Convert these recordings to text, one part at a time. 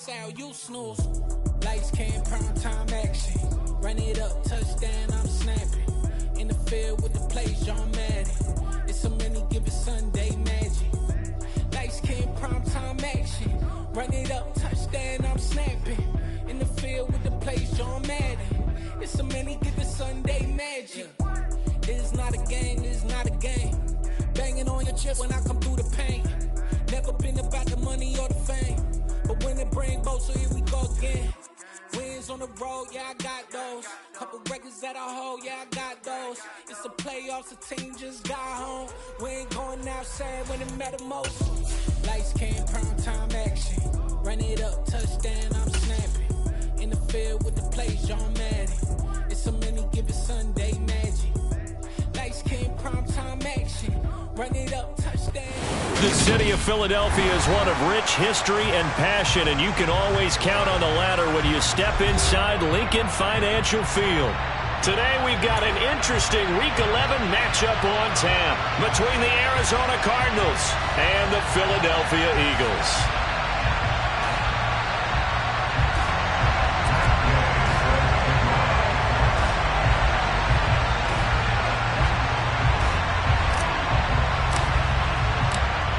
out, you snooze. Lights came, prime time action. Run it up, touchdown, I'm snapping. In the field with the plays, John Madden. It's a many given Sunday magic. Lights came, prime time action. Run it up, touchdown, I'm snapping. In the field with the plays, John Madden. It's a many given Sunday magic. It's not a game, it's not a game. Banging on your chest when I come through the pain. Never been about the money or the fame. But when it bring both, so here we go again. Wins on the road, yeah, I got those. Couple records that I hold, yeah, I got those. It's the playoffs, the team just got home. We ain't going outside when it matter most. Lights came, prime time action. Run it up, touchdown, I'm snapping. In the field with the plays, John Madden. It's a many given Sunday magic. Lights came, prime time action. Run it up, touchdown. The city of Philadelphia is one of rich history and passion, and you can always count on the latter when you step inside Lincoln Financial Field. Today we've got an interesting Week 11 matchup on tap between the Arizona Cardinals and the Philadelphia Eagles.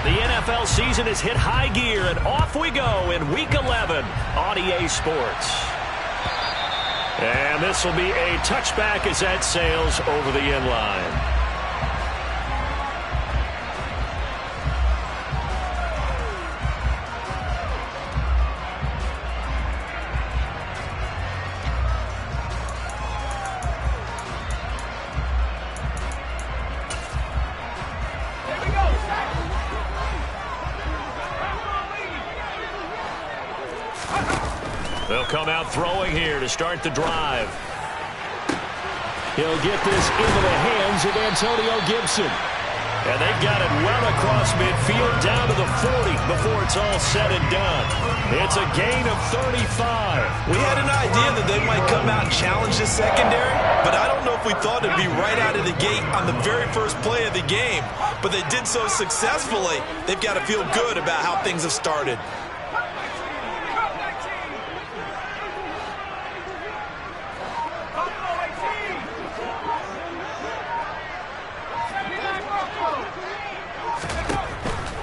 The NFL season has hit high gear, and off we go in Week 11 on EA Sports. And this will be a touchback as that sails over the end line. They'll come out throwing here to start the drive. He'll get this into the hands of Antonio Gibson. And they've got it well across midfield down to the 40 before it's all said and done. It's a gain of 35. We had an idea that they might come out and challenge the secondary, but I don't know if we thought it'd be right out of the gate on the very first play of the game. But they did so successfully, they've got to feel good about how things have started.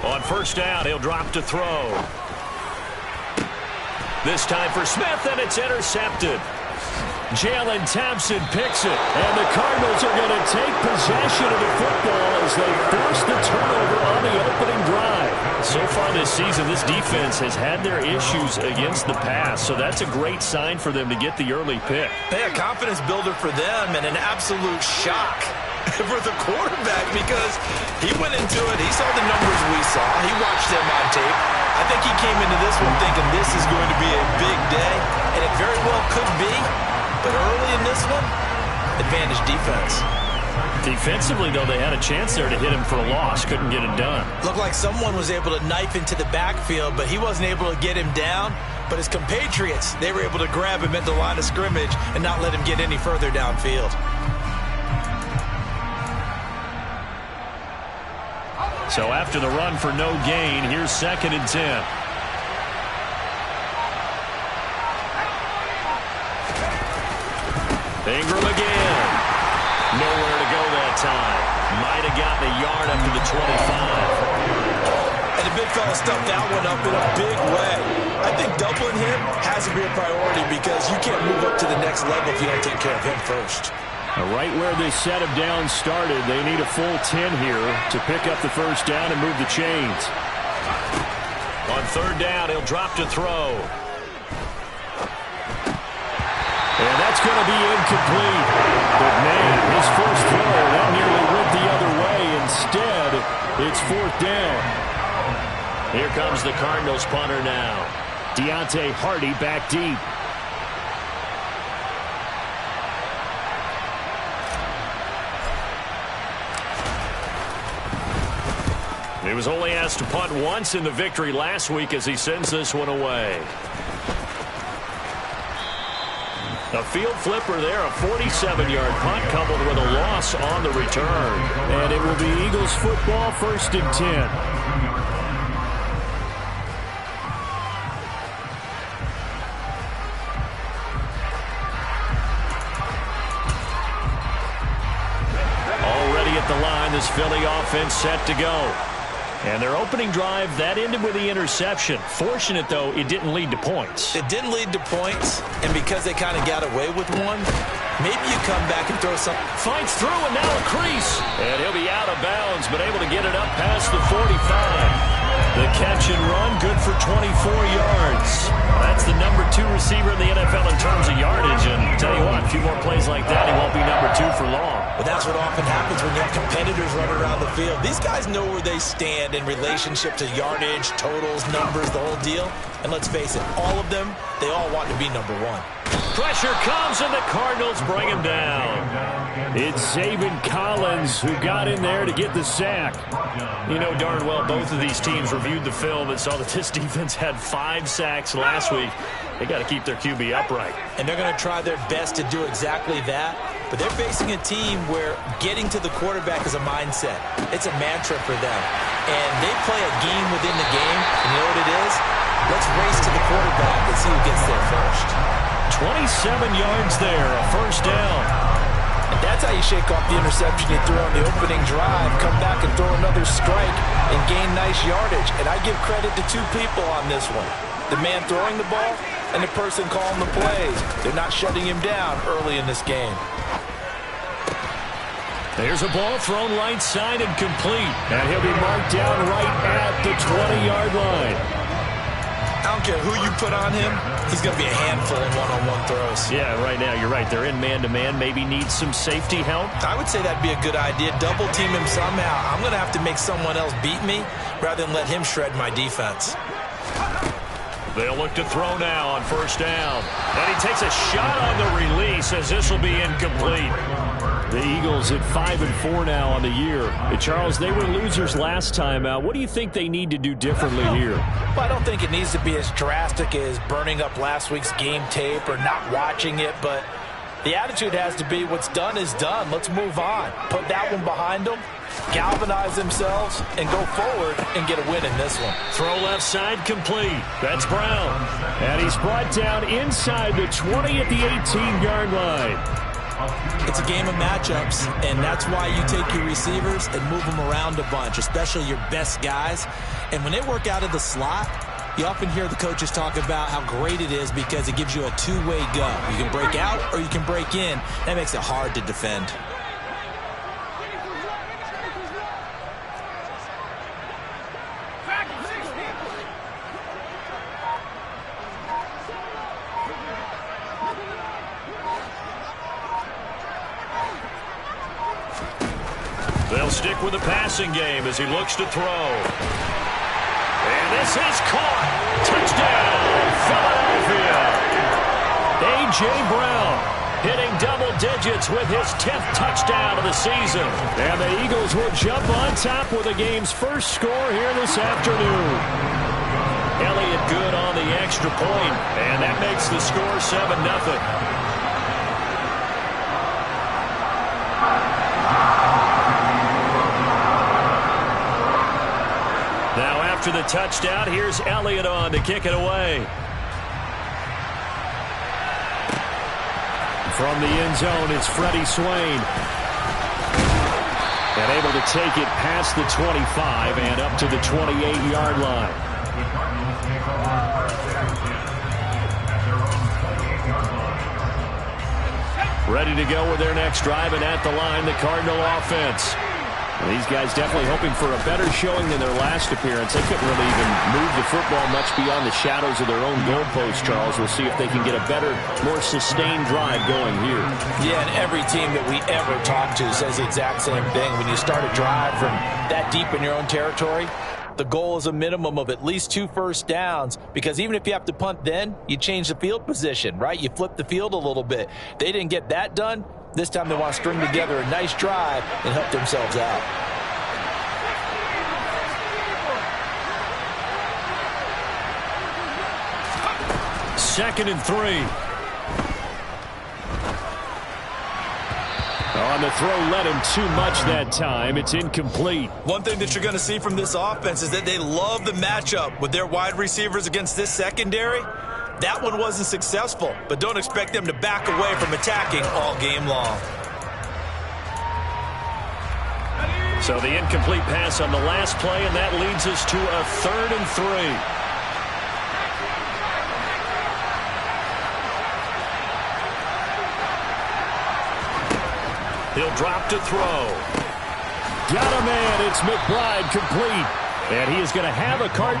On first down, he'll drop to throw. This time for Smith, and it's intercepted. Jalen Thompson picks it, and the Cardinals are going to take possession of the football as they force the turnover on the opening drive. So far this season, this defense has had their issues against the pass, so that's a great sign for them to get the early pick. Hey, a confidence builder for them and an absolute shock for the quarterback because he went into it. He saw the numbers we saw. He watched them on tape. I think he came into this one thinking this is going to be a big day, and it very well could be. But early in this one, advantage defense. Defensively, though, they had a chance there to hit him for a loss. Couldn't get it done. Looked like someone was able to knife into the backfield, but he wasn't able to get him down. But his compatriots, they were able to grab him at the line of scrimmage and not let him get any further downfield. So after the run for no gain, here's 2nd and 10. Ingram again. Nowhere to go that time. Might have gotten a yard up to the 25. And the big fella stuffed that one up in a big way. I think doubling him has to be a priority because you can't move up to the next level if you don't take care of him first. Right where this set of downs started, they need a full 10 here to pick up the first down and move the chains. On third down, he'll drop to throw. And that's going to be incomplete. But man, his first throw, that nearly went the other way. Instead, it's 4th down. Here comes the Cardinals punter now. Deontay Hardy back deep. He was only asked to punt once in the victory last week as he sends this one away. A field flipper there, a 47-yard punt coupled with a loss on the return. And it will be Eagles football, 1st and 10. Philly offense set to go. And their opening drive, that ended with the interception. Fortunate, though, it didn't lead to points. It didn't lead to points, and because they kind of got away with one, maybe you come back and throw something. Fights through, and now a crease. And he'll be out of bounds, but able to get it up past the 45. The catch and run, good for 24 yards. That's the number 2 receiver in the NFL in terms of yardage. And tell you what, a few more plays like that, he won't be number 2 for long. But that's what often happens when you have competitors running around the field. These guys know where they stand in relationship to yardage, totals, numbers, the whole deal. And let's face it, all of them, they all want to be number 1. Pressure comes, and the Cardinals bring him down. It's Zaven Collins who got in there to get the sack. You know darn well both of these teams reviewed the film and saw that this defense had 5 sacks last week. They got to keep their QB upright. And they're going to try their best to do exactly that. But they're facing a team where getting to the quarterback is a mindset. It's a mantra for them. And they play a game within the game. And you know what it is? Let's race to the quarterback and see who gets there first. 27 yards there, a first down. And that's how you shake off the interception you threw on the opening drive, come back and throw another strike and gain nice yardage. And I give credit to 2 people on this one. The man throwing the ball and the person calling the plays. They're not shutting him down early in this game. There's a ball thrown right side and complete. And he'll be marked down right at the 20-yard line. I don't care who you put on him, he's going to be a handful in one-on-one throws. Yeah, right now, you're right. They're in man-to-man. Maybe needs some safety help. I would say that'd be a good idea. Double team him somehow. I'm going to have to make someone else beat me rather than let him shred my defense. They'll look to throw now on first down. And he takes a shot on the release as this will be incomplete. The Eagles at 5-4 now on the year. Charles, they were losers last time out. What do you think they need to do differently here? Well, I don't think it needs to be as drastic as burning up last week's game tape or not watching it, but the attitude has to be what's done is done. Let's move on. Put that one behind them, galvanize themselves, and go forward and get a win in this one. Throw left side complete. That's Brown. And he's brought down inside the 20 at the 18-yard line. It's a game of matchups, and that's why you take your receivers and move them around a bunch, especially your best guys. And when they work out of the slot, you often hear the coaches talk about how great it is because it gives you a two-way go. You can break out or you can break in. That makes it hard to defend. They'll stick with the passing game as he looks to throw. And this is caught. Touchdown, Philadelphia. A.J. Brown hitting double digits with his 10th touchdown of the season. And the Eagles will jump on top with the game's first score here this afternoon. Elliott good on the extra point, and that makes the score 7-0. Now after the touchdown, here's Elliott on to kick it away. From the end zone, it's Freddie Swain. And able to take it past the 25 and up to the 28-yard line. Ready to go with their next drive, and at the line, the Cardinal offense. Well, these guys definitely hoping for a better showing than their last appearance. They couldn't really even move the football much beyond the shadows of their own goalpost, Charles. We'll see if they can get a better, more sustained drive going here. Yeah, and every team that we ever talk to says the exact same thing. When you start a drive from that deep in your own territory, the goal is a minimum of at least 2 first downs, because even if you have to punt then, you change the field position, right? You flip the field a little bit. They didn't get that done. This time they want to string together a nice drive and help themselves out. Second and 3. On the throw, led him too much that time. It's incomplete. One thing that you're going to see from this offense is that they love the matchup with their wide receivers against this secondary. That one wasn't successful, but don't expect them to back away from attacking all game long. So the incomplete pass on the last play, and that leads us to a 3rd and 3. He'll drop to throw. Got a man. It's McBride complete. And he is going to have a cart.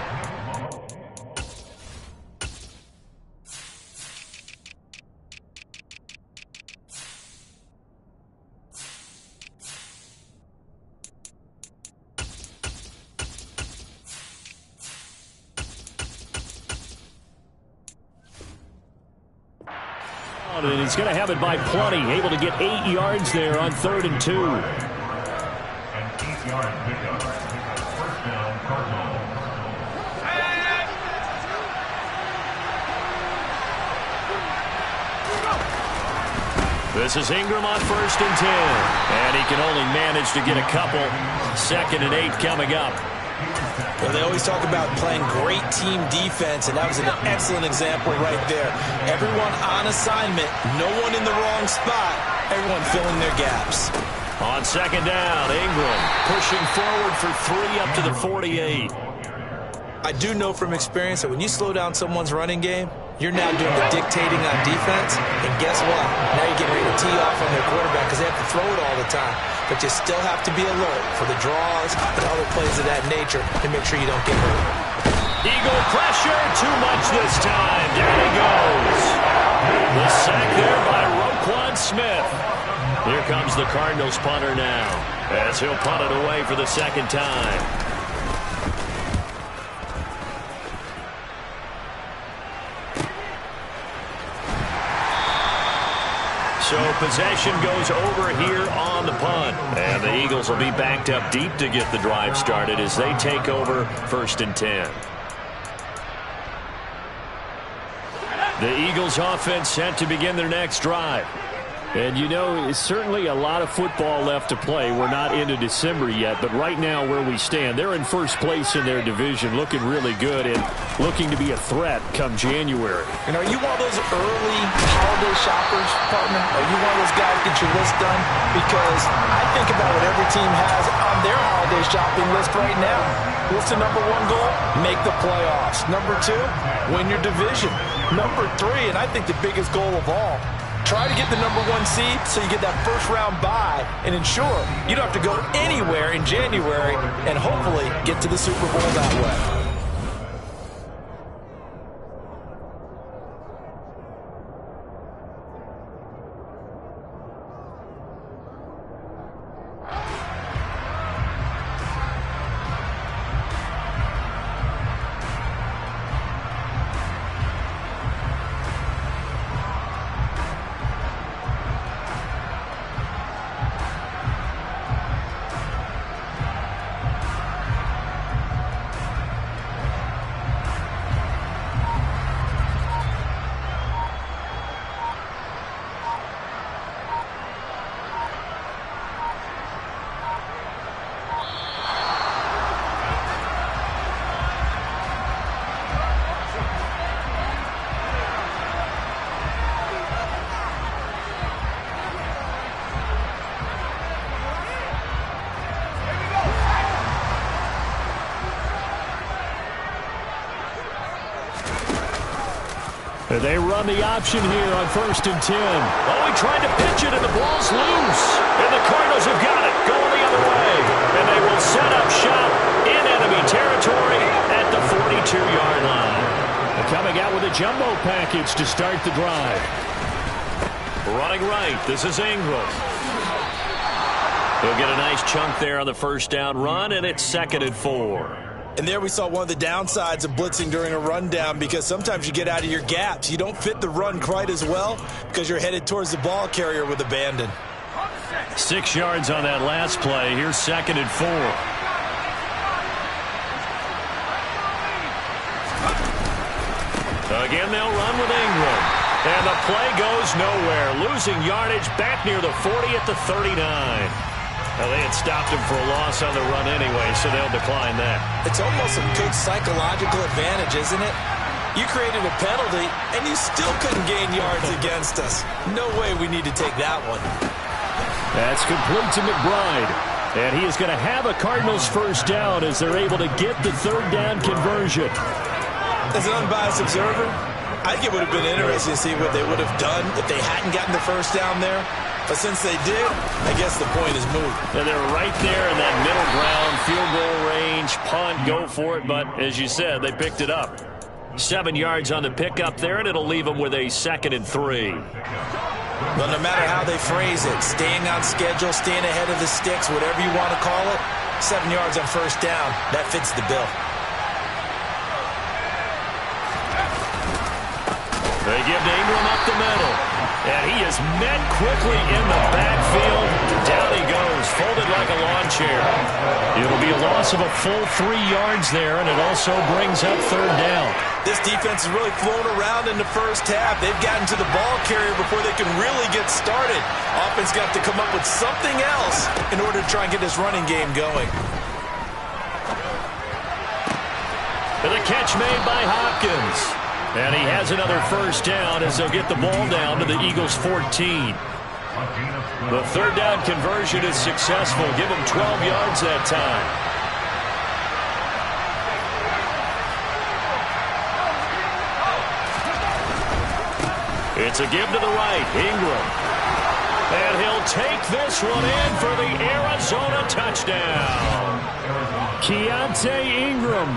And he's going to have it by plenty. Able to get 8 yards there on 3rd and 2. And 8-yard pickup. First down, Cardinals. This is Ingram on 1st and 10. And he can only manage to get a couple. 2nd and 8 coming up. Well, they always talk about playing great team defense, and that was an excellent example right there. Everyone on assignment, no one in the wrong spot, everyone filling their gaps. On 2nd down, Ingram pushing forward for 3 up to the 48. I do know from experience that when you slow down someone's running game, you're now doing the dictating on defense, and guess what? Now you're getting ready to tee off on their quarterback because they have to throw it all the time. But you still have to be alert for the draws and other plays of that nature to make sure you don't get hurt. Eagle pressure, too much this time. Down he goes. The sack there by Roquan Smith. Here comes the Cardinals punter now, as he'll punt it away for the 2nd time. So possession goes over here on the punt. And the Eagles will be backed up deep to get the drive started as they take over 1st and 10. The Eagles offense set to begin their next drive. And, you know, it's certainly a lot of football left to play. We're not into December yet, but right now where we stand, they're in 1st place in their division, looking really good and looking to be a threat come January. And are you one of those early holiday shoppers, partner? Are you one of those guys get your list done? Because I think about what every team has on their holiday shopping list right now. What's the number 1 goal? Make the playoffs. Number 2, win your division. Number 3, and I think the biggest goal of all, try to get the number 1 seed so you get that 1st round bye and ensure you don't have to go anywhere in January and hopefully get to the Super Bowl that way. They run the option here on 1st and 10. Oh, he tried to pitch it, and the ball's loose. And the Cardinals have got it, going the other way. And they will set up shop in enemy territory at the 42-yard line. They're coming out with a jumbo package to start the drive. Running right, this is Ingram. He'll get a nice chunk there on the 1st down run, and it's 2nd and 4. And there we saw one of the downsides of blitzing during a rundown because sometimes you get out of your gaps. You don't fit the run quite as well because you're headed towards the ball carrier with abandon. 6 yards on that last play. Here's 2nd and 4. Again, they'll run with Ingram. And the play goes nowhere. Losing yardage back near the 40 at the 39. Well, they had stopped him for a loss on the run anyway, so they'll decline that. It's almost a good psychological advantage, isn't it? You created a penalty, and you still couldn't gain yards against us. No way we need to take that one. That's complete to McBride. And he is going to have a Cardinals first down as they're able to get the third down conversion. As an unbiased observer, I think it would have been interesting to see what they would have done if they hadn't gotten the first down there. But since they did, I guess the point is moot. And they're right there in that middle ground, field goal range, punt, go for it. But as you said, they picked it up. 7 yards on the pickup there, and it'll leave them with a 2nd and 3. Well, no matter how they phrase it, staying on schedule, staying ahead of the sticks, whatever you want to call it, 7 yards on first down, that fits the bill. They give to Ingram up the middle. And he is met quickly in the backfield. Down he goes, folded like a lawn chair. It'll be a loss of a full 3 yards there, and it also brings up third down. This defense has really flown around in the first half. They've gotten to the ball carrier before they can really get started. Offense got to come up with something else in order to try and get this running game going. And the catch made by Hopkins. And he has another first down as they'll get the ball down to the Eagles' 14. The third down conversion is successful. Give them 12 yards that time. It's a give to the right. Ingram. And he'll take this one in for the Arizona touchdown. Keontae Ingram.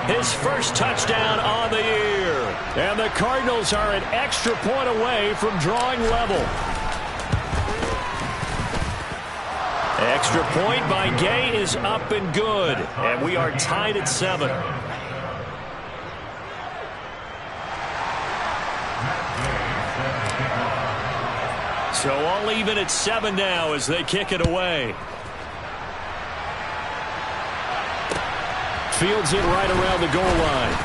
His first touchdown on the year. And the Cardinals are an extra point away from drawing level. Extra point by Gay is up and good. And we are tied at 7. So all even at 7 now as they kick it away. Fields it right around the goal line.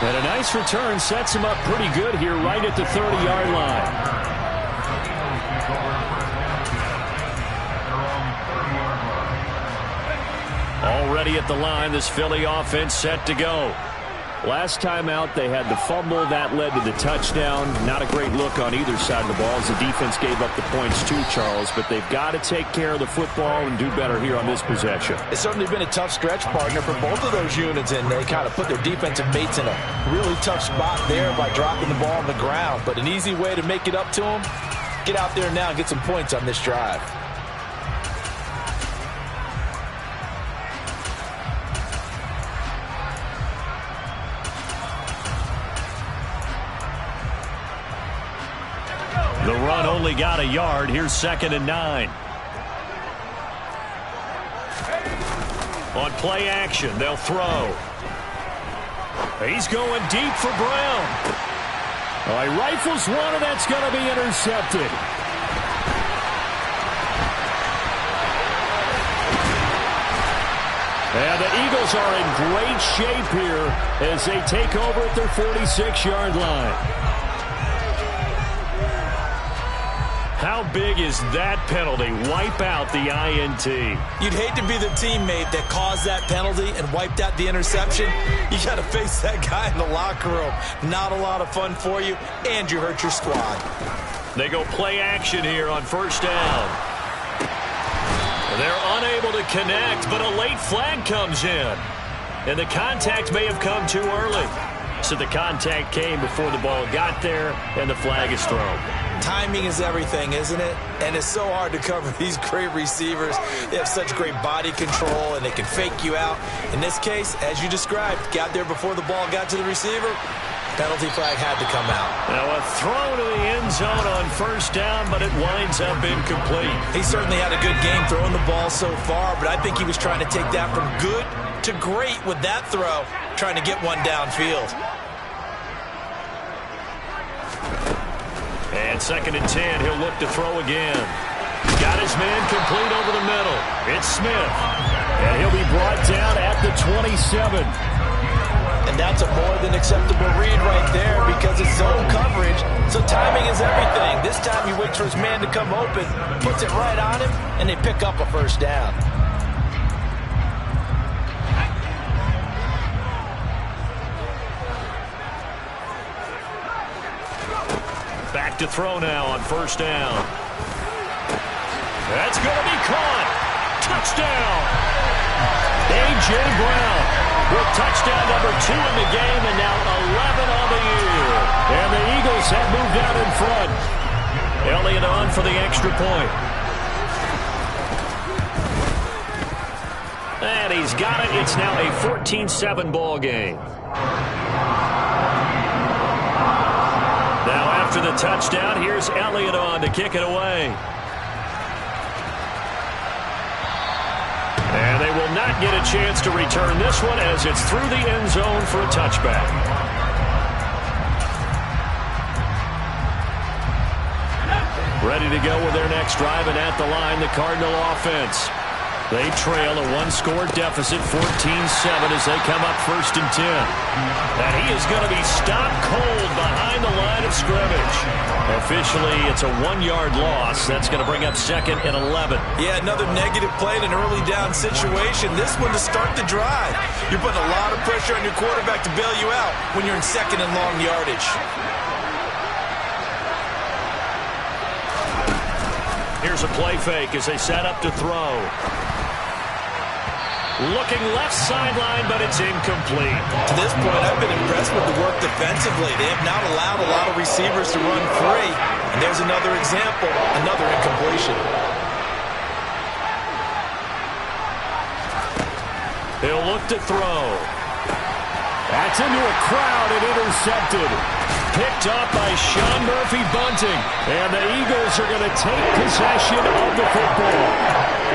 And a nice return sets him up pretty good here right at the 30-yard line. Already at the line, this Philly offense set to go. Last time out, they had the fumble. That led to the touchdown. Not a great look on either side of the ball as the defense gave up the points too, Charles. But they've got to take care of the football and do better here on this possession. It's certainly been a tough stretch, partner, for both of those units, and they kind of put their defensive mates in a really tough spot there by dropping the ball on the ground. But an easy way to make it up to them, get out there now and get some points on this drive. The run only got a yard. Here's 2nd and 9. On play action, they'll throw. He's going deep for Brown. Oh, he rifles one, and that's going to be intercepted. And the Eagles are in great shape here as they take over at their 46-yard line. How big is that penalty? Wipe out the INT. You'd hate to be the teammate that caused that penalty and wiped out the interception. You got to face that guy in the locker room. Not a lot of fun for you, and you hurt your squad. They go play action here on first down. They're unable to connect, but a late flag comes in. And the contact may have come too early. So the contact came before the ball got there, and the flag is thrown. Timing is everything, isn't it? And it's so hard to cover these great receivers. They have such great body control, and they can fake you out. In this case, as you described, got there before the ball got to the receiver. Penalty flag had to come out. Now a throw to the end zone on first down, but it winds up incomplete. He certainly had a good game throwing the ball so far, but I think he was trying to take that from good to great with that throw, trying to get one downfield. And 2nd and 10, he'll look to throw again. Got his man complete over the middle. It's Smith. And he'll be brought down at the 27. And that's a more than acceptable read right there because it's zone coverage, so timing is everything. This time he waits for his man to come open, puts it right on him, and they pick up a first down. Back to throw now on first down. That's going to be caught. Touchdown. A.J. Brown with touchdown number 2 in the game, and now 11 on the year. And the Eagles have moved out in front. Elliott on for the extra point. And he's got it. It's now a 14-7 ball game. Now after the touchdown, here's Elliott on to kick it away. And they will not get a chance to return this one as it's through the end zone for a touchback. Ready to go with their next drive, and at the line, the Cardinal offense. They trail a one-score deficit, 14-7, as they come up 1st and 10. And he is going to be stopped cold behind the line of scrimmage. Officially, it's a 1-yard loss. That's going to bring up 2nd and 11. Yeah, another negative play in an early down situation. This one to start the drive. You're putting a lot of pressure on your quarterback to bail you out when you're in 2nd and long yardage. Here's a play fake as they set up to throw. Looking left sideline, but it's incomplete. To this point, I've been impressed with the work defensively. They have not allowed a lot of receivers to run free. And there's another example, another incompletion. He'll look to throw. That's into a crowd and intercepted. Picked up by Sean Murphy-Bunting. And the Eagles are going to take possession of the football.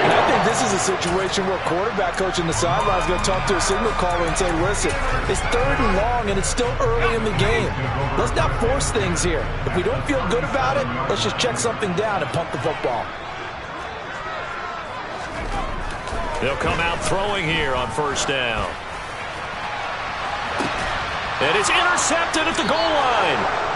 And I think this is a situation where quarterback coach in the sideline is going to talk to a signal caller and say, listen, it's 3rd and long and it's still early in the game. Let's not force things here. If we don't feel good about it, let's just check something down and pump the football. They'll come out throwing here on 1st down. And it's intercepted at the goal line.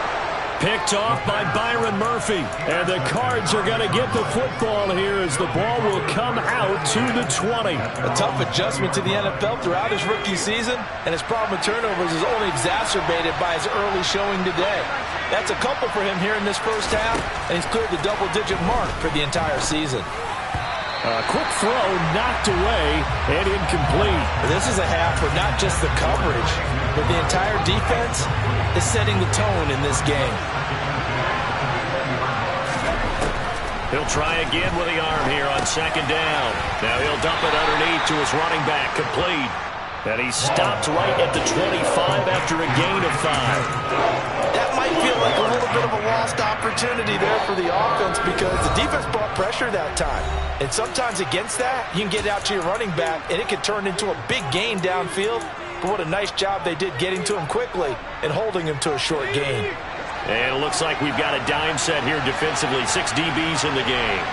Picked off by Byron Murphy. And the Cards are going to get the football here as the ball will come out to the 20. A tough adjustment to the NFL throughout his rookie season, and his problem with turnovers is only exacerbated by his early showing today. That's a couple for him here in this 1st half, and he's cleared the double-digit mark for the entire season. A quick throw knocked away and incomplete. This is a half where not just the coverage, but the entire defense is setting the tone in this game. He'll try again with the arm here on 2nd down. Now he'll dump it underneath to his running back, complete. And he stopped right at the 25 after a gain of 5. That might feel like a little bit of a lost opportunity there for the offense because the defense brought pressure that time. And sometimes against that, you can get out to your running back, and it can turn into a big gain downfield. But what a nice job they did getting to him quickly and holding him to a short gain. And it looks like we've got a dime set here defensively. 6 DBs in the game.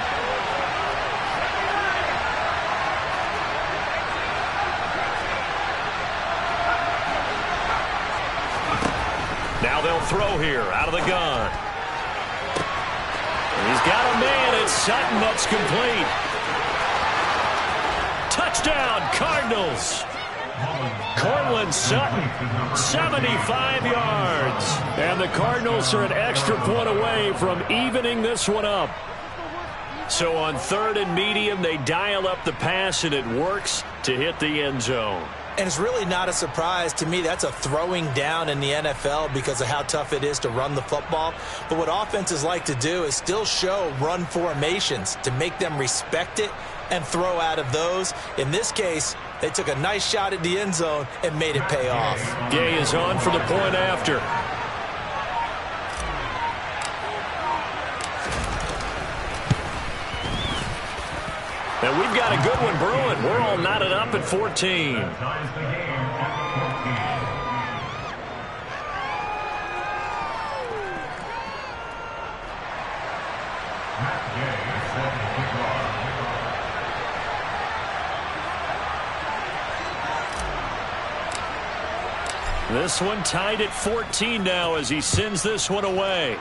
Now they'll throw here out of the gun. And he's got a man. It's Sutton. That's complete. Touchdown, Cardinals. Cortland Sutton, 75 yards. And the Cardinals are an extra point away from evening this one up. So on 3rd and medium, they dial up the pass, and it works to hit the end zone. And it's really not a surprise to me. That's a throwing down in the NFL because of how tough it is to run the football. But what offenses like to do is still show run formations to make them respect it and throw out of those. In this case, they took a nice shot at the end zone and made it pay off. Gay is on for the point after. And we've got a good one brewing. We're all knotted up at 14. This one tied at 14 now as he sends this one away.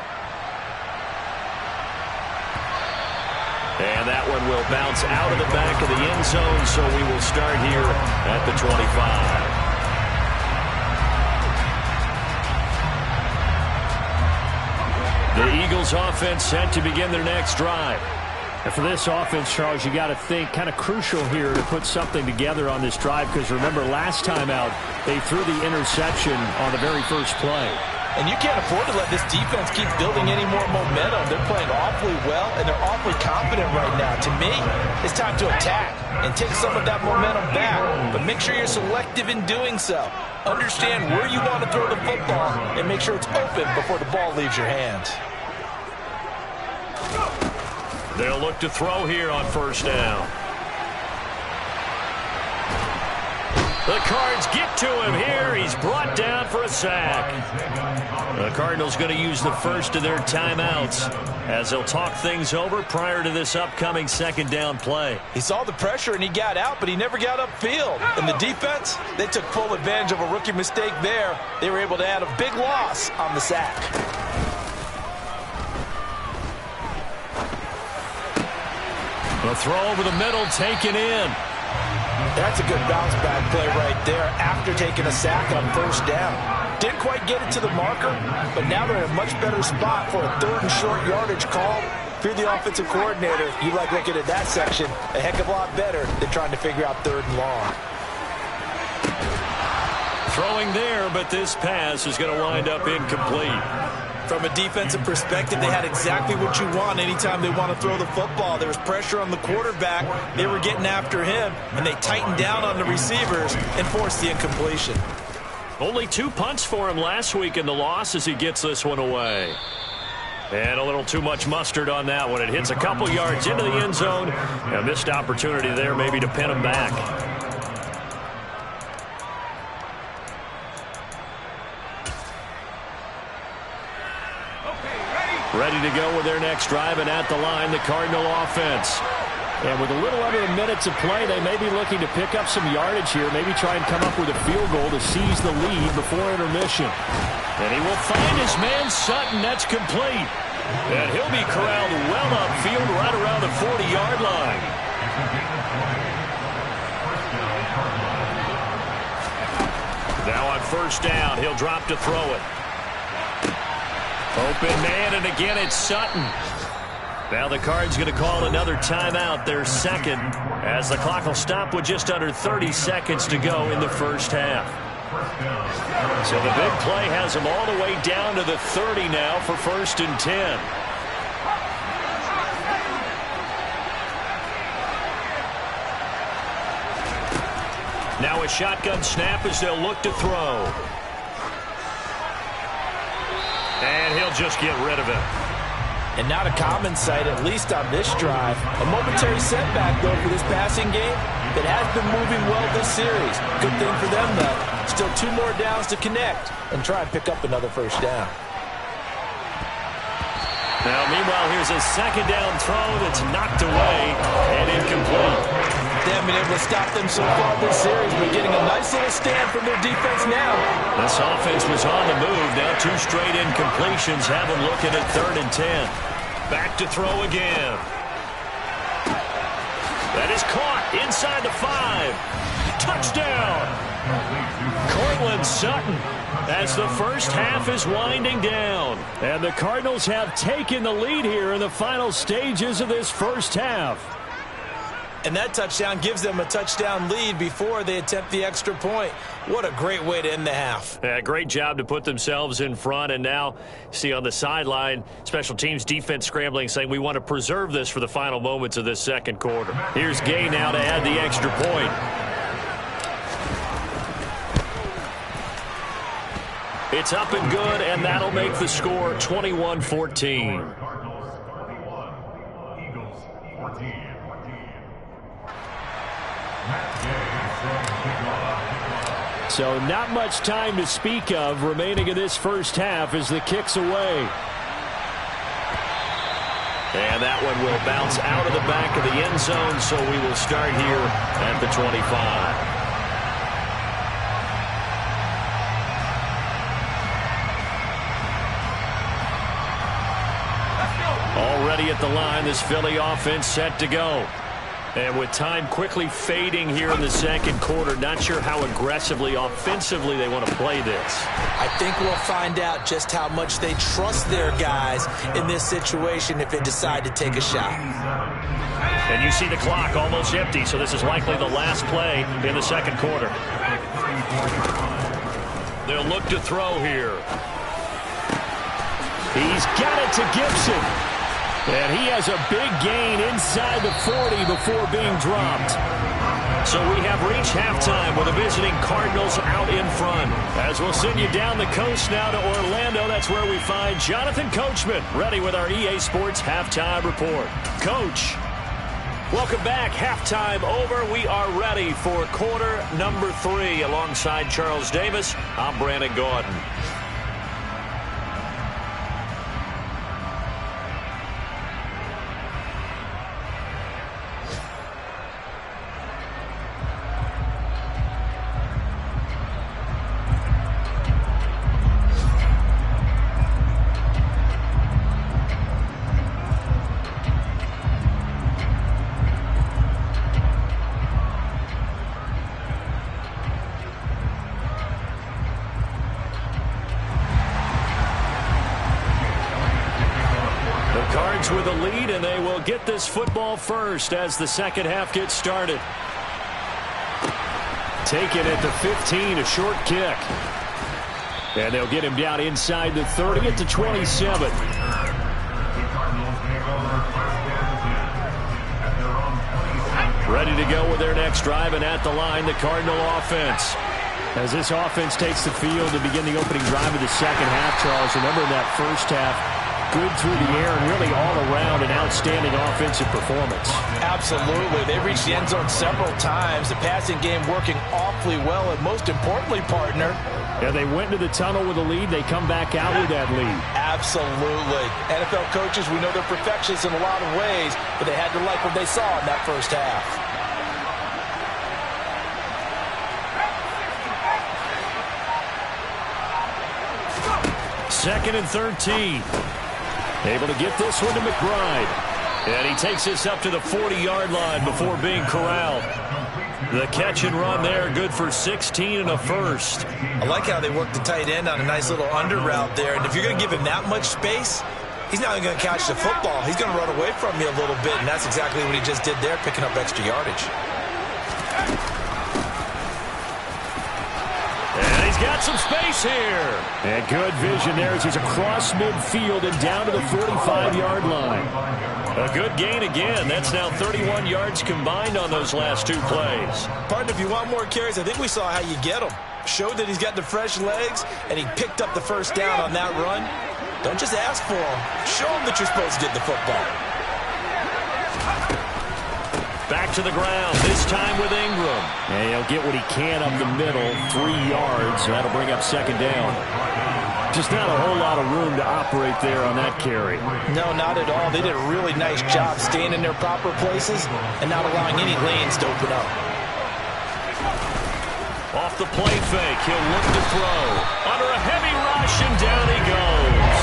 And that one will bounce out of the back of the end zone, so we will start here at the 25. The Eagles offense set to begin their next drive. And for this offense, Charles, you got to think kind of crucial here to put something together on this drive, because remember last time out they threw the interception on the very first play. And you can't afford to let this defense keep building any more momentum. They're playing awfully well, and they're awfully confident right now. To me, it's time to attack and take some of that momentum back, but make sure you're selective in doing so. Understand where you want to throw the football and make sure it's open before the ball leaves your hands. They'll look to throw here on first down. The Cards get to him here. He's brought down for a sack. The Cardinals going to use the first of their timeouts as they'll talk things over prior to this upcoming second down play. He saw the pressure and he got out, but he never got upfield. And the defense, they took full advantage of a rookie mistake there. They were able to add a big loss on the sack. The throw over the middle, taken in. That's a good bounce back play right there after taking a sack on first down. Didn't quite get it to the marker, but now they're in a much better spot for a third and short yardage call. If you're the offensive coordinator, you like looking at that section a heck of a lot better than trying to figure out third and long. Throwing there, but this pass is going to wind up incomplete. From a defensive perspective, they had exactly what you want anytime they want to throw the football. There was pressure on the quarterback. They were getting after him, and they tightened down on the receivers and forced the incompletion. Only 2 punts for him last week in the loss as he gets this one away. And a little too much mustard on that one. It hits a couple yards into the end zone. A missed opportunity there maybe to pin him back. Ready to go with their next drive, and at the line, the Cardinal offense. And with a little under a minute to play, they may be looking to pick up some yardage here, maybe try and come up with a field goal to seize the lead before intermission. And he will find his man Sutton. That's complete. And he'll be corralled well upfield right around the 40-yard line. Now on first down, he'll drop to throw it. Open man, and again it's Sutton. Now the Cards going to call another timeout, their second, as the clock will stop with just under 30 seconds to go in the first half. So the big play has them all the way down to the 30 now for 1st and 10. Now a shotgun snap as they'll look to throw. And he'll just get rid of it. And not a common sight, at least on this drive. A momentary setback, though, for this passing game that has been moving well this series. Good thing for them, though. Still 2 more downs to connect and try and pick up another first down. Now, meanwhile, here's a second down throw that's knocked away and incomplete. They haven't been able to stop them so far this series, but getting a nice little stand from their defense now. This offense was on the move. Now 2 straight incompletions have them looking at 3rd and 10. Back to throw again. That is caught inside the 5. Touchdown! Cortland Sutton, as the first half is winding down. And the Cardinals have taken the lead here in the final stages of this first half. And that touchdown gives them a touchdown lead before they attempt the extra point. What a great way to end the half. Yeah, great job to put themselves in front. And now, see on the sideline, special teams defense scrambling, saying we want to preserve this for the final moments of this second quarter. Here's Gay now to add the extra point. It's up and good, and that'll make the score 21-14. So not much time to speak of remaining in this first half as the kick's away. And that one will bounce out of the back of the end zone, so we will start here at the 25. Already at the line, this Philly offense set to go. And with time quickly fading here in the second quarter, not sure how aggressively, offensively they want to play this. I think we'll find out just how much they trust their guys in this situation if they decide to take a shot. And you see the clock almost empty, so this is likely the last play in the second quarter. They'll look to throw here. He's got it to Gibson. And he has a big gain inside the 40 before being dropped. So we have reached halftime with the visiting Cardinals out in front. As we'll send you down the coast now to Orlando, that's where we find Jonathan Coachman, ready with our EA Sports Halftime Report. Coach, welcome back. Halftime over. We are ready for quarter number 3. Alongside Charles Davis, I'm Brandon Gaudin. With a lead, and they will get this football first as the second half gets started. Taken at the 15, a short kick. And they'll get him down inside the 30 at the 27. Ready to go with their next drive, and at the line, the Cardinal offense. As this offense takes the field to begin the opening drive of the second half, Charles, remember in that first half, good through the air and really all around an outstanding offensive performance. Absolutely. They reached the end zone several times. The passing game working awfully well, and most importantly, partner. Yeah, they went into the tunnel with a lead. They come back out with that lead. Absolutely. NFL coaches, we know they're perfectionists in a lot of ways, but they had to like what they saw in that first half. Second and 13. Able to get this one to McBride. And he takes this up to the 40-yard line before being corralled. The catch and run there, good for 16 and a first. I like how they work the tight end on a nice little under route there. And if you're going to give him that much space, he's not even going to catch the football. He's going to run away from you a little bit, and that's exactly what he just did there, picking up extra yardage. Got some space here. And good vision there as he's across midfield and down to the 45-yard line. A good gain again. That's now 31 yards combined on those last two plays. Partner, if you want more carries, I think we saw how you get them. Showed that he's got the fresh legs, and he picked up the first down on that run. Don't just ask for them. Show them that you're supposed to get the football. Back to the ground, this time with Ingram. And he'll get what he can up the middle, 3 yards. So that'll bring up second down. Just not a whole lot of room to operate there on that carry. No, not at all. They did a really nice job staying in their proper places and not allowing any lanes to open up. Off the play fake, he'll look to throw. Under a heavy rush, and down he goes.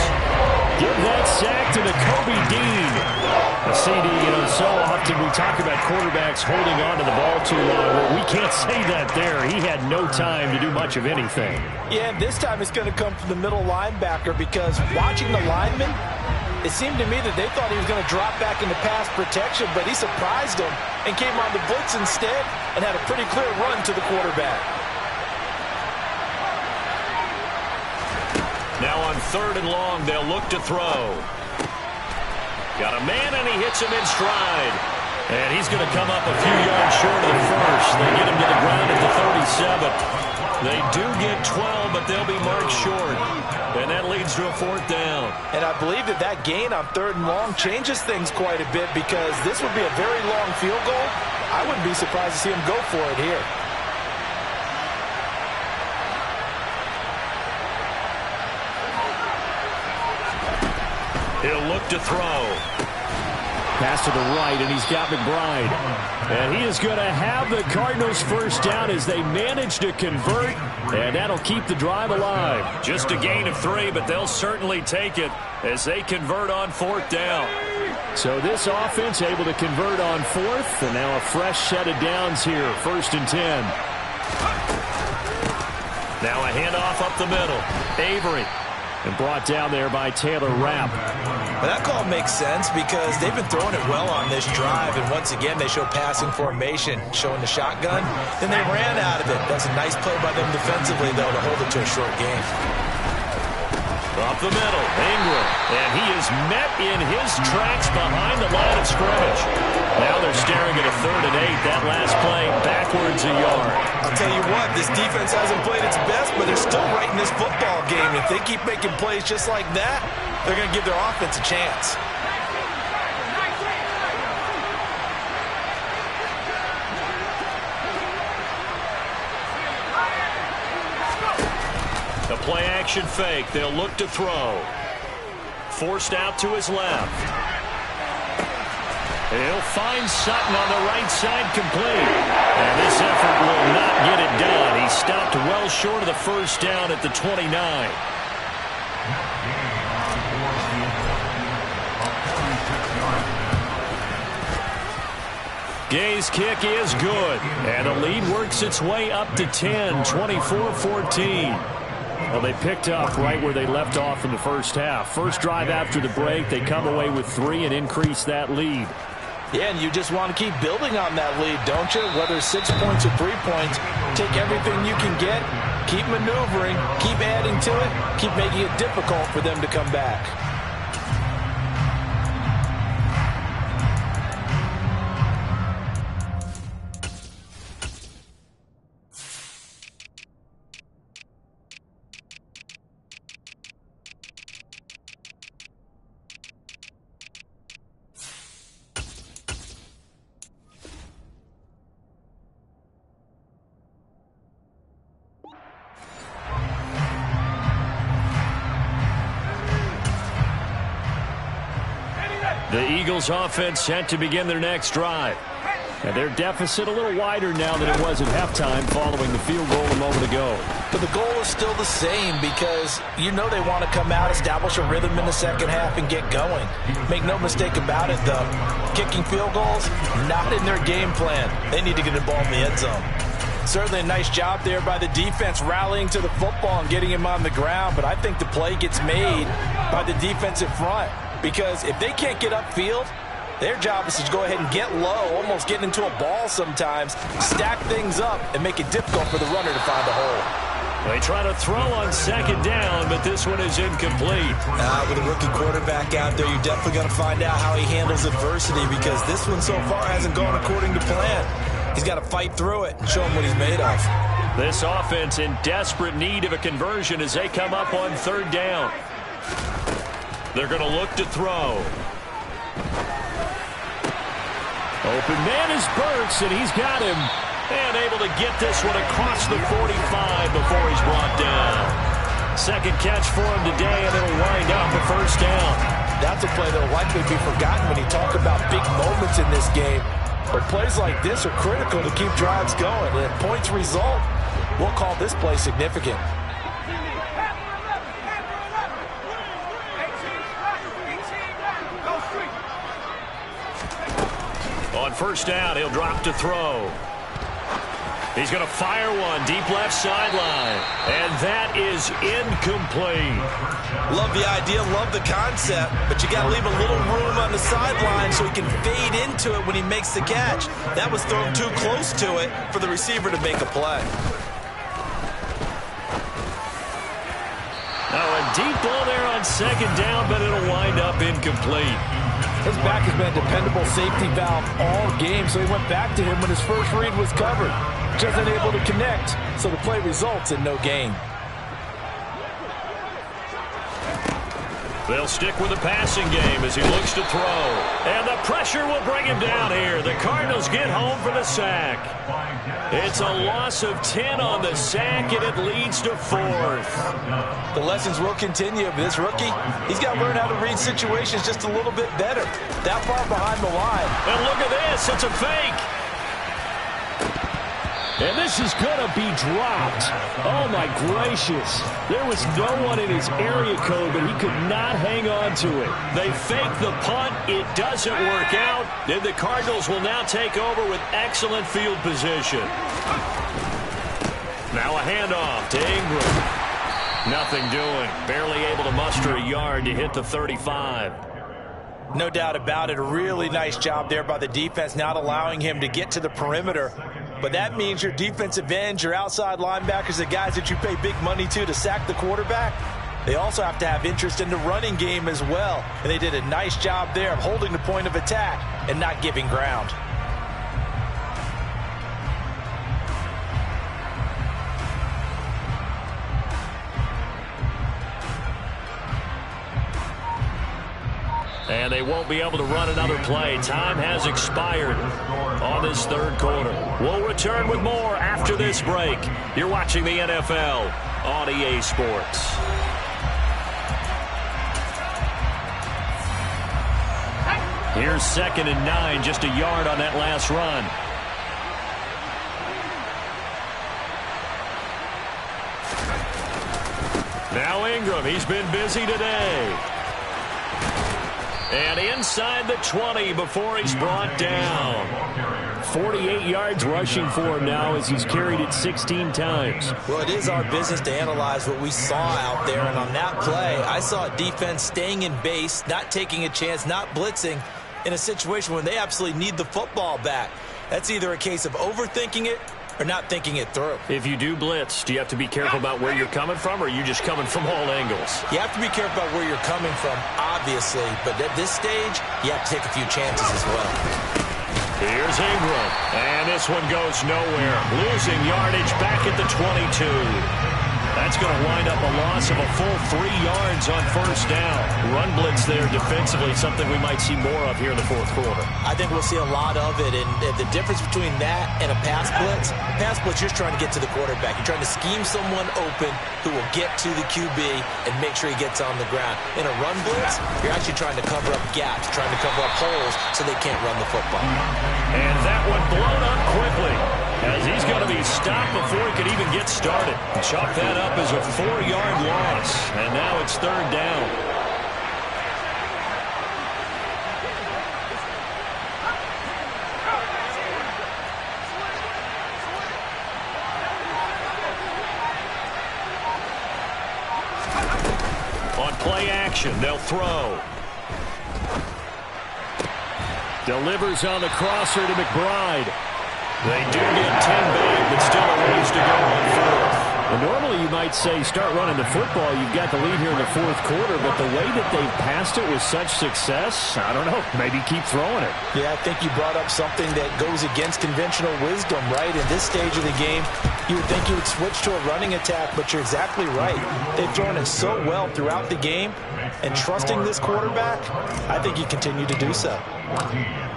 Give that sack to the Kobe Dean. A CD, so often we talk about quarterbacks holding on to the ball too long. Well, we can't say that there. He had no time to do much of anything. Yeah, this time it's going to come from the middle linebacker because watching the lineman, it seemed to me that they thought he was going to drop back into pass protection, but he surprised them and came on the blitz instead and had a pretty clear run to the quarterback. Now on 3rd and long, they'll look to throw. Got a man, and he hits him in stride. And he's going to come up a few yards short of the first. They get him to the ground at the 37. They do get 12, but they'll be marked short. And that leads to a 4th down. And I believe that gain on 3rd and long changes things quite a bit because this would be a very long field goal. I wouldn't be surprised to see him go for it here. He'll look to throw. Pass to the right, and he's got McBride. And he is going to have the Cardinals first down as they manage to convert, and that'll keep the drive alive. Just a gain of 3, but they'll certainly take it as they convert on 4th down. So this offense able to convert on fourth, and now a fresh set of downs here, 1st and 10. Now a handoff up the middle. Avery. And brought down there by Taylor Rapp. Well, that call makes sense because they've been throwing it well on this drive, and once again they show passing formation, showing the shotgun. Then they ran out of it. That's a nice play by them defensively, though, to hold it to a short game. Up the middle, Ingram, and he is met in his tracks behind the line of scrimmage. Now they're staring at a 3rd and 8. That last play, backwards a yard. I'll tell you what, this defense hasn't played its best, but they're still right in this football game. If they keep making plays just like that, they're going to give their offense a chance. The play-action fake. They'll look to throw. Forced out to his left. He'll find Sutton on the right side, complete. And this effort will not get it done. He stopped well short of the first down at the 29. Gay's kick is good. And the lead works its way up to 10, 24-14. Well, they picked up right where they left off in the first half. First drive after the break, they come away with 3 and increase that lead. Yeah, and you just want to keep building on that lead, don't you? Whether it's 6 points or 3 points, take everything you can get, keep maneuvering, keep adding to it, keep making it difficult for them to come back. The Eagles offense set to begin their next drive. And their deficit a little wider now than it was at halftime following the field goal a moment ago. But the goal is still the same because you know they want to come out, establish a rhythm in the second half, and get going. Make no mistake about it, though. Kicking field goals, not in their game plan. They need to get the ball in the end zone. Certainly a nice job there by the defense rallying to the football and getting him on the ground, but I think the play gets made by the defensive front because if they can't get upfield, their job is to go ahead and get low, almost get into a ball sometimes, stack things up, and make it difficult for the runner to find a hole. They try to throw on second down, but this one is incomplete. With a rookie quarterback out there, you're definitely going to find out how he handles adversity because this one so far hasn't gone according to plan. He's got to fight through it and show him what he's made of. This offense in desperate need of a conversion as they come up on third down. They're going to look to throw. Open man is Burks, and he's got him. And able to get this one across the 45 before he's brought down. Second catch for him today, and it'll wind up a first down. That's a play that will likely be forgotten when you talk about big moments in this game. But plays like this are critical to keep drives going. And if points result, we'll call this play significant. On first down, he'll drop to throw. He's going to fire one deep left sideline. And that is incomplete. Love the idea, love the concept, but you got to leave a little room on the sideline so he can fade into it when he makes the catch. That was thrown too close to it for the receiver to make a play. Now a deep ball there on second down, but it'll wind up incomplete. His back has been a dependable safety valve all game, so he went back to him when his first read was covered. Just unable to connect, so the play results in no gain. They'll stick with the passing game as he looks to throw. And the pressure will bring him down here. The Cardinals get home for the sack. It's a loss of 10 on the sack, and it leads to fourth. The lessons will continue, but this rookie, he's got to learn how to read situations just a little bit better. That far behind the line. And look at this. It's a fake. And this is going to be dropped. Oh, my gracious. There was no one in his area code, but he could not hang on to it. They fake the punt. It doesn't work out. And the Cardinals will now take over with excellent field position. Now a handoff to Ingram. Nothing doing. Barely able to muster a yard to hit the 35. No doubt about it. A really nice job there by the defense, not allowing him to get to the perimeter. But that means your defensive ends, your outside linebackers, the guys that you pay big money to sack the quarterback, they also have to have interest in the running game as well. And they did a nice job there of holding the point of attack and not giving ground. And they won't be able to run another play. Time has expired on this third quarter. We'll return with more after this break. You're watching the NFL on EA Sports. Here's 2nd and 9, just a yard on that last run. Now Ingram, he's been busy today. And inside the 20 before he's brought down. 48 yards rushing for him now as he's carried it 16 times. Well, it is our business to analyze what we saw out there. And on that play, I saw a defense staying in base, not taking a chance, not blitzing in a situation when they absolutely need the football back. That's either a case of overthinking it or not thinking it through. If you do blitz, do you have to be careful about where you're coming from, or are you just coming from all angles? You have to be careful about where you're coming from, obviously, but at this stage, you have to take a few chances as well. Here's Ingram, and this one goes nowhere. Losing yardage back at the 22. That's going to wind up a loss of a full 3 yards on first down. Run blitz there defensively, something we might see more of here in the fourth quarter. I think we'll see a lot of it, and the difference between that and a pass blitz, you're just trying to get to the quarterback. You're trying to scheme someone open who will get to the QB and make sure he gets on the ground. In a run blitz, you're actually trying to cover up gaps, trying to cover up holes so they can't run the football. And that one blown up quickly, as he's going to be stopped before he could even get started. Chalk that up as a 4-yard loss, and now it's 3rd down. On play action, they'll throw. Delivers on the crosser to McBride. They do get 10 back, but still a ways to go on 4th. And normally you might say start running the football. You've got the lead here in the fourth quarter, but the way that they've passed it with such success, I don't know, maybe keep throwing it. Yeah, I think you brought up something that goes against conventional wisdom, right? In this stage of the game, you would think you would switch to a running attack, but you're exactly right. They've thrown it so well throughout the game, and trusting this quarterback, I think you continue to do so.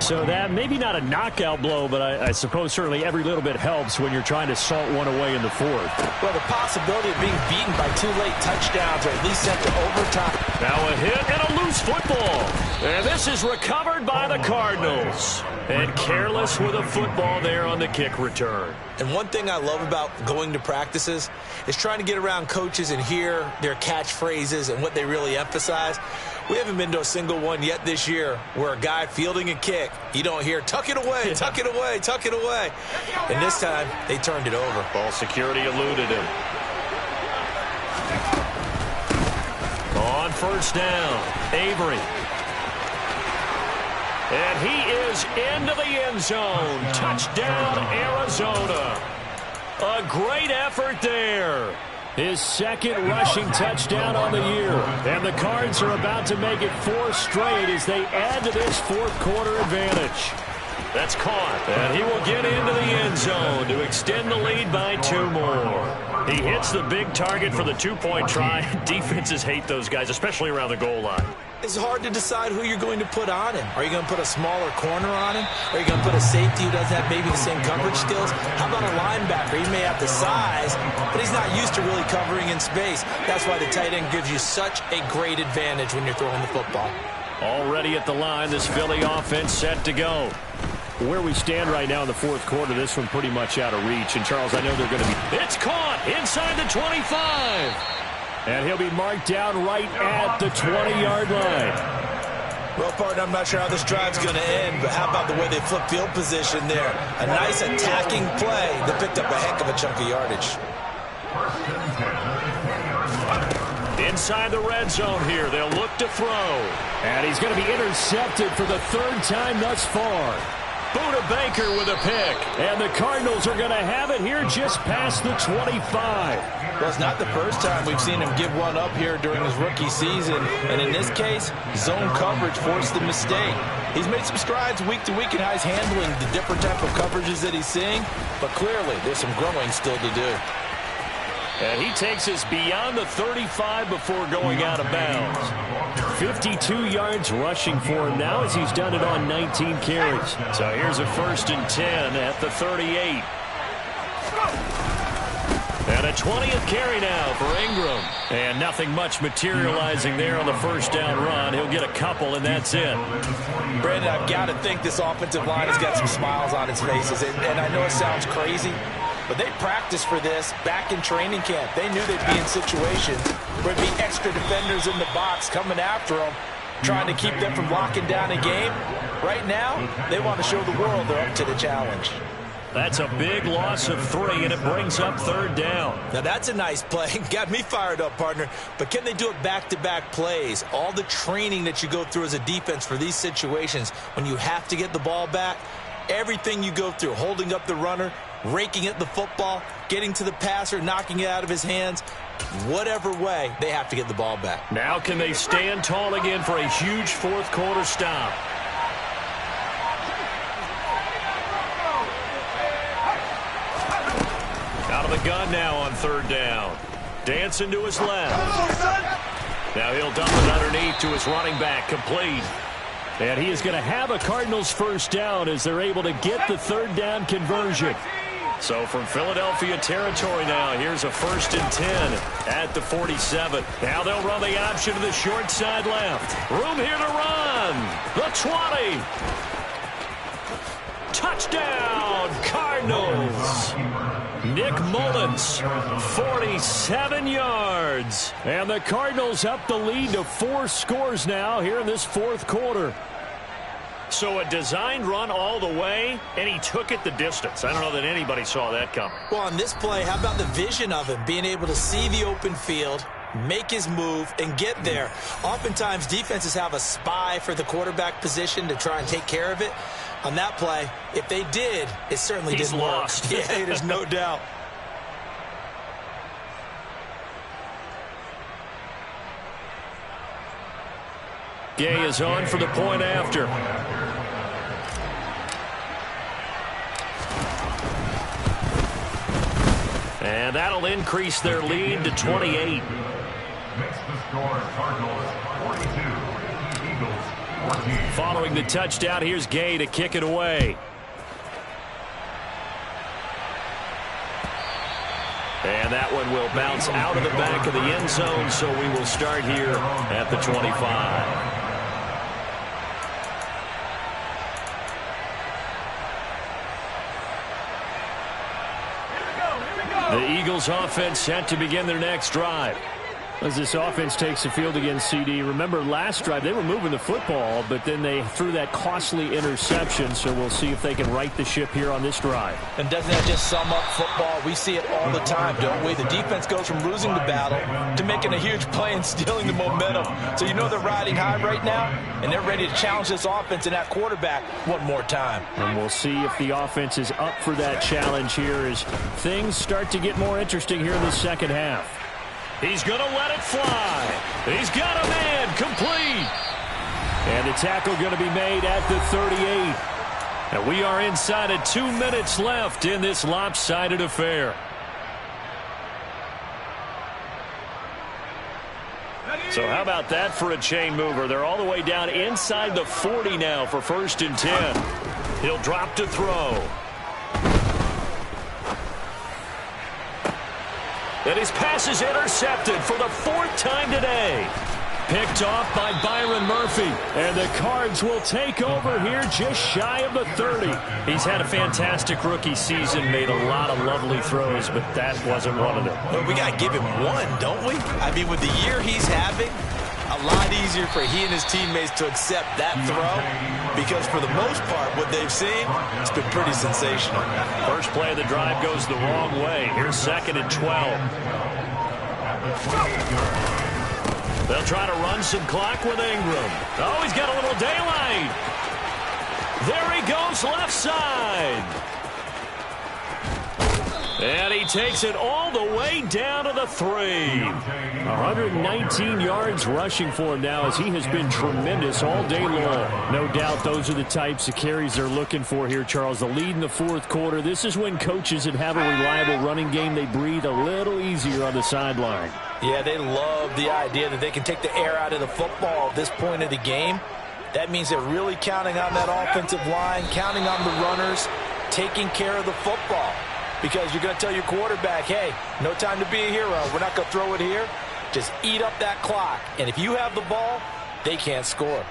So that maybe not a knockout blow, but I suppose certainly every little bit helps when you're trying to salt one away in the fourth. Well, the possibility of being beaten by 2 late touchdowns or at least sent to overtime. Now a hit and a loose football. And this is recovered by the Cardinals. And careless with a football there on the kick return. And one thing I love about going to practices is trying to get around coaches and hear their catchphrases and what they really emphasize. We haven't been to a single one yet this year where a guy fielding a kick, you don't hear, tuck it away, tuck it away, tuck it away. And this time, they turned it over. Ball security eluded him. On first down, Avery. And he is into the end zone. Touchdown, Arizona. A great effort there. His 2nd rushing touchdown on the year. And the Cards are about to make it 4 straight as they add to this fourth quarter advantage. That's caught. And he will get into the end zone to extend the lead by 2 more. He hits the big target for the 2-point try. Defenses hate those guys, especially around the goal line. It's hard to decide who you're going to put on him. Are you going to put a smaller corner on him? Are you going to put a safety who doesn't have maybe the same coverage skills? How about a linebacker? He may have the size, but he's not used to really covering in space. That's why the tight end gives you such a great advantage when you're throwing the football. Already at the line, this Philly offense set to go. Where we stand right now in the fourth quarter, this one pretty much out of reach. And, Charles, I know they're going to be... It's caught inside the 25. And he'll be marked down right at the 20-yard line. Well, partner, I'm not sure how this drive's going to end, but how about the way they flip field position there? A nice attacking play that picked up a heck of a chunk of yardage. Inside the red zone here, they'll look to throw. And he's going to be intercepted for the third time thus far. Buda Baker with a pick. And the Cardinals are going to have it here just past the 25. Well, it's not the first time we've seen him give one up here during his rookie season. And in this case, zone coverage forced the mistake. He's made some strides week to week in how he's handling the different type of coverages that he's seeing. But clearly, there's some growing still to do. And he takes us beyond the 35 before going out of bounds. 52 yards rushing for him now as he's done it on 19 carries. So here's a 1st and 10 at the 38. And a 20th carry now for Ingram. And nothing much materializing there on the first down run. He'll get a couple, and that's it. Brandon, I've got to think this offensive line has got some smiles on its faces. And I know it sounds crazy, but they practiced for this back in training camp. They knew they'd be in situations where there'd be extra defenders in the box coming after them, trying to keep them from locking down a game. Right now, they want to show the world they're up to the challenge. That's a big loss of 3, and it brings up 3rd down. Now, that's a nice play. Got me fired up, partner. But can they do it back-to-back plays? All the training that you go through as a defense for these situations, when you have to get the ball back, everything you go through, holding up the runner, raking at the football, getting to the passer, knocking it out of his hands, whatever way, they have to get the ball back. Now can they stand tall again for a huge fourth quarter stop? Out of the gun now on 3rd down. Dancing to his left. Now he'll dump it underneath to his running back, complete. And he is going to have a Cardinals 1st down as they're able to get the 3rd down conversion. So from Philadelphia territory now, here's a 1st and 10 at the 47. Now they'll run the option to the short side left. Room here to run. The 20. Touchdown, Cardinals. Nick Mullins, 47 yards. And the Cardinals up the lead to 4 scores now here in this fourth quarter. So a designed run all the way, and he took it the distance. I don't know that anybody saw that coming. Well, on this play, how about the vision of him, being able to see the open field, make his move, and get there. Oftentimes, defenses have a spy for the quarterback position to try and take care of it. On that play, if they did, it certainly didn't work. Lost. Yeah, there's no doubt. Gay is on for the point after. And that'll increase their lead to 28. Makes the score Cardinals 42, Eagles 14. Following the touchdown, here's Gay to kick it away. And that one will bounce out of the back of the end zone, so we will start here at the 25. The Eagles offense set to begin their next drive. As this offense takes the field against CD, remember last drive they were moving the football, but then they threw that costly interception, so we'll see if they can right the ship here on this drive. And doesn't that just sum up football? We see it all the time, don't we? The defense goes from losing the battle to making a huge play and stealing the momentum. So you know they're riding high right now, and they're ready to challenge this offense and that quarterback one more time. And we'll see if the offense is up for that challenge here as things start to get more interesting here in the second half. He's going to let it fly. He's got a man, complete. And the tackle going to be made at the 38. And we are inside of 2 minutes left in this lopsided affair. So how about that for a chain mover? They're all the way down inside the 40 now for 1st and 10. He'll drop to throw. And his pass is intercepted for the 4th time today. Picked off by Byron Murphy. And the Cards will take over here just shy of the 30. He's had a fantastic rookie season, made a lot of lovely throws, but that wasn't one of them. Well, we got to give him one, don't we? I mean, with the year he's having, a lot easier for he and his teammates to accept that throw because for the most part, what they've seen, it's been pretty sensational. First play of the drive goes the wrong way. Here's 2nd and 12. They'll try to run some clock with Ingram. Oh, he's got a little daylight. There he goes left side. And he takes it all the way down to the 3. 119 yards rushing for him now as he has been tremendous all day long. No doubt those are the types of carries they're looking for here, Charles. The lead in the 4th quarter. This is when coaches that have a reliable running game, they breathe a little easier on the sideline. Yeah, they love the idea that they can take the air out of the football at this point of the game. That means they're really counting on that offensive line, counting on the runners, taking care of the football. Because you're going to tell your quarterback, hey, no time to be a hero. We're not going to throw it here. Just eat up that clock. And if you have the ball, they can't score.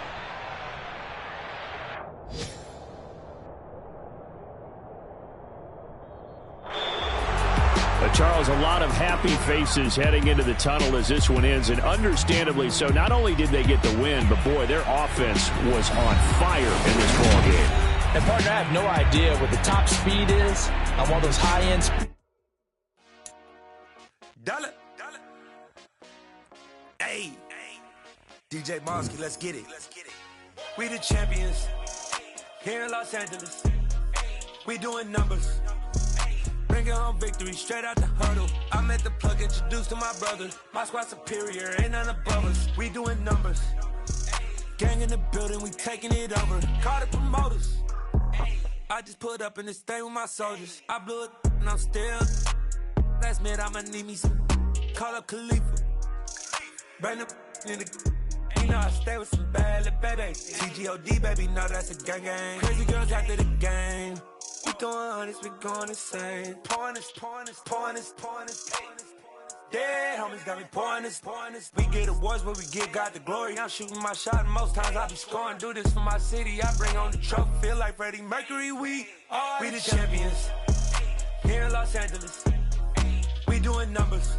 But Charles, a lot of happy faces heading into the tunnel as this one ends, and understandably so. Not only did they get the win, but boy, their offense was on fire in this ball game. And partner, I have no idea what the top speed is on one of those high-end. Dollar. Hey. DJ Monsky, let's get it. We the champions here in Los Angeles. We doing numbers. Bringing home victory straight out the hurdle. I met the plug, introduced to my brothers. My squad superior, ain't none above us. We doing numbers. Gang in the building, we taking it over. Call the promoters. I just put up in this thing with my soldiers. I blew it and I'm still. Last minute I'ma need me some. Call up Khalifa. Bring the in the. You know I stay with some bad little baby. TGOD baby, no that's a gang gang. Crazy girls after the game. We going honest, we going insane. Pouring this. Dead homies got me pouring this. We get awards, but we give God the glory. I'm shooting my shot, and most times I be scoring. Do this for my city, I bring on the trophy. Feel like Freddie Mercury, we the champions here in Los Angeles. We doing numbers.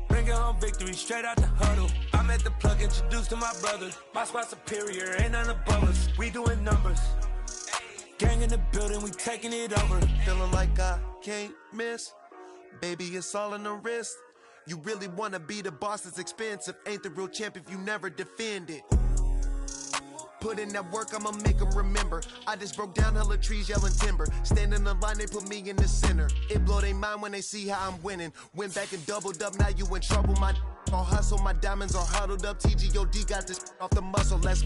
Bringing home victory straight out the huddle. I met the plug, introduced to my brothers. My squad superior, ain't none above us. We doing numbers. Gang in the building, we taking it over. Feeling like I can't miss. Baby, it's all in the wrist. You really wanna be the boss, it's expensive. Ain't the real champ if you never defend it. Put in that work, I'ma make them remember. I just broke down hella trees, yelling timber. Stand in the line, they put me in the center. It blow their mind when they see how I'm winning. Went back and doubled up, now you in trouble. My all hustle, my diamonds are huddled up. TGOD got this off the muscle, let's